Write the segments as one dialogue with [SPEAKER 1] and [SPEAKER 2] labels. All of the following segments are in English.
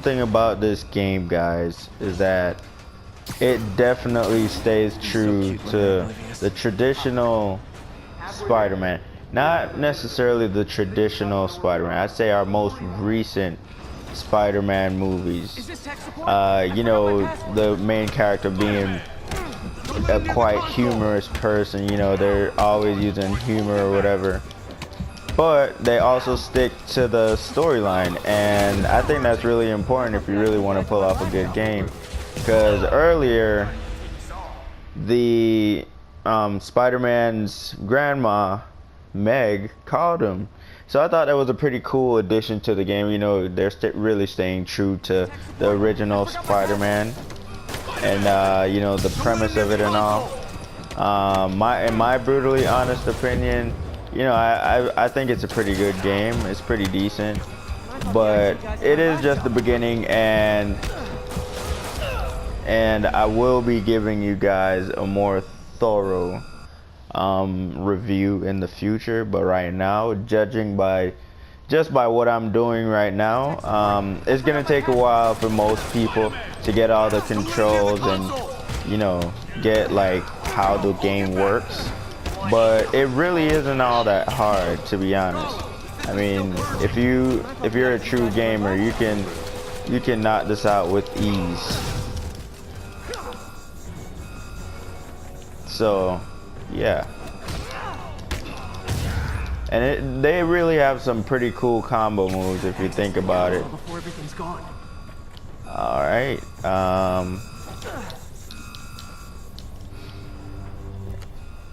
[SPEAKER 1] thing about this game, guys, is that it definitely stays true to the traditional Spider-Man. Not necessarily the traditional Spider-Man. I'd say our most recent Spider-Man movies. You know, the main character being a quite humorous person. You know, they're always using humor or whatever. But they also stick to the storyline, and I think that's really important if you really want to pull off a good game. Because earlier, the Spider-Man's grandma, Meg, called him. So I thought that was a pretty cool addition to the game. You know, they're really staying true to the original Spider-Man, and you know, the premise of it and all. In my brutally honest opinion, you know, I think it's a pretty good game. It's pretty decent, but it is just the beginning, and I will be giving you guys a more thorough review in the future. But right now, judging by just by what I'm doing right now, it's gonna take a while for most people to get all the controls and, you know, get like how the game works. But it really isn't all that hard, to be honest. I mean, if you're a true gamer, you can knock this out with ease. So, yeah. And they really have some pretty cool combo moves if you think about it. All right.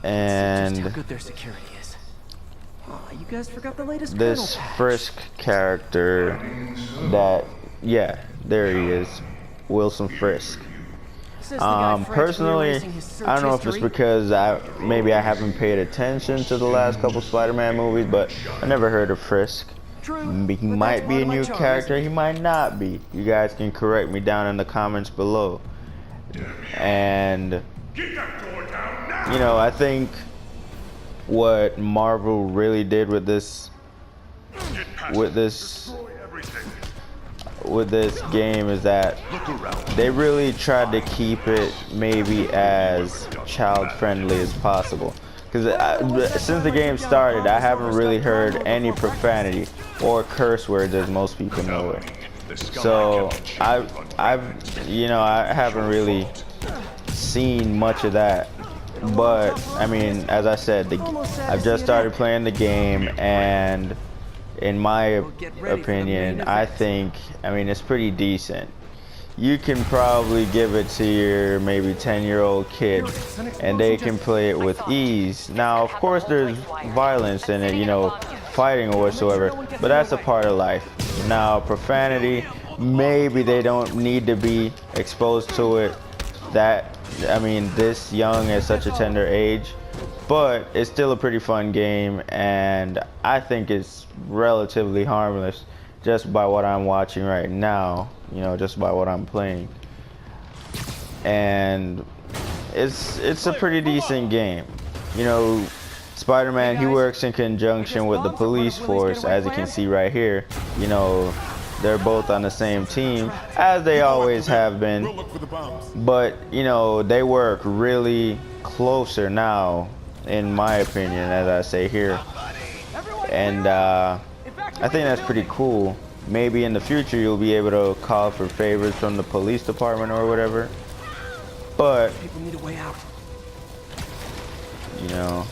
[SPEAKER 1] And
[SPEAKER 2] how good their security is. You guys forgot the latest
[SPEAKER 1] this Frisk character that, yeah, there he is, Wilson Frisk. Personally, I don't know if it's because maybe I haven't paid attention to the last couple Spider-Man movies, but I never heard of Frisk. He might be a new character, he might not be. You guys can correct me down in the comments below. And you know, I think what Marvel really did with this game is that they really tried to keep it maybe as child friendly as possible. Because since the game started, I haven't really heard any profanity or curse words as most people know it. So you know, I haven't really seen much of that. But I mean, as I said, I've just started playing the game, and in my opinion, I mean, it's pretty decent. You can probably give it to your maybe 10-year-old kid, and they can play it with ease. Now, of course, there's violence in it, you know, fighting or whatsoever, but that's a part of life. Now, profanity, maybe they don't need to be exposed to it this young at such a tender age, but it's still a pretty fun game, and I think it's relatively harmless just by what I'm watching right now, you know, just by what I'm playing. And it's a pretty decent game. You know, Spider-Man, he works in conjunction with the police force, as you can see right here. You know, they're both on the same team, as they always have been. But, you know, they work really closer now, in my opinion, as I say here. And I think that's pretty cool. Maybe in the future you'll be able to call for favors from the police department or whatever. But,
[SPEAKER 2] people need a way out.
[SPEAKER 1] You know.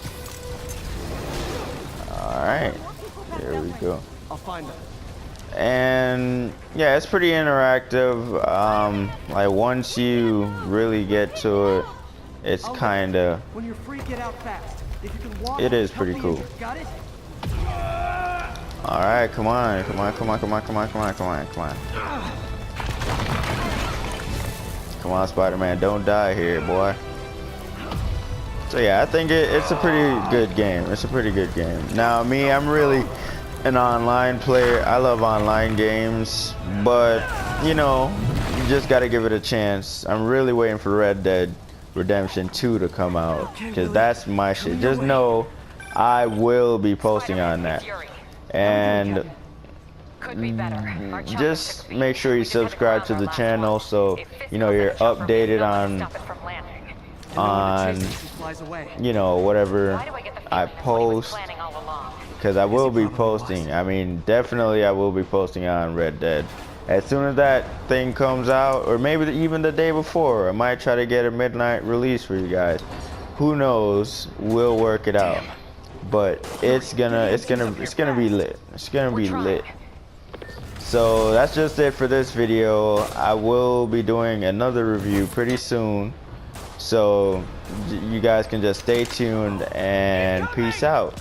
[SPEAKER 1] Alright. There we go.
[SPEAKER 2] I'll find them.
[SPEAKER 1] And yeah, it's pretty interactive. Like once you really get to it, it's kinda,
[SPEAKER 2] when you're free, get out fast. If you can walk,
[SPEAKER 1] it is pretty cool.
[SPEAKER 2] Got it?
[SPEAKER 1] Alright, come on. Come on, Spider-Man, don't die here, boy. So yeah, I think it's a pretty good game. It's a pretty good game. Now me, I'm really an online player. I love online games, but you know, you just gotta give it a chance. I'm really waiting for Red Dead Redemption 2 to come out, because that's my shit. Just know I will be posting on that. And
[SPEAKER 3] Could be better. Our chopper
[SPEAKER 1] just
[SPEAKER 3] took speed.
[SPEAKER 1] make sure you
[SPEAKER 3] We did hit the
[SPEAKER 1] subscribe
[SPEAKER 3] ground
[SPEAKER 1] to
[SPEAKER 3] our
[SPEAKER 1] the
[SPEAKER 3] last
[SPEAKER 1] channel
[SPEAKER 3] one.
[SPEAKER 1] so
[SPEAKER 3] If Fist
[SPEAKER 1] you know
[SPEAKER 3] goes
[SPEAKER 1] you're
[SPEAKER 3] that chopper,
[SPEAKER 1] updated
[SPEAKER 3] nobody's stop it from landing.
[SPEAKER 1] on
[SPEAKER 2] And then when it chases, he flies away.
[SPEAKER 1] you know whatever
[SPEAKER 3] Why do I get the
[SPEAKER 1] I
[SPEAKER 3] feeling that's what he was
[SPEAKER 1] post,
[SPEAKER 3] planning all along?
[SPEAKER 1] because I will be
[SPEAKER 2] he probably
[SPEAKER 1] posting.
[SPEAKER 2] was.
[SPEAKER 1] I mean, definitely I will be posting on Red Dead as soon as that thing comes out, or maybe even the day before. I might try to get a midnight release for you guys. Who knows? We'll work it out. But it's gonna be lit. It's gonna be lit. So that's just it for this video. I will be doing another review pretty soon. So you guys can just stay tuned and peace out.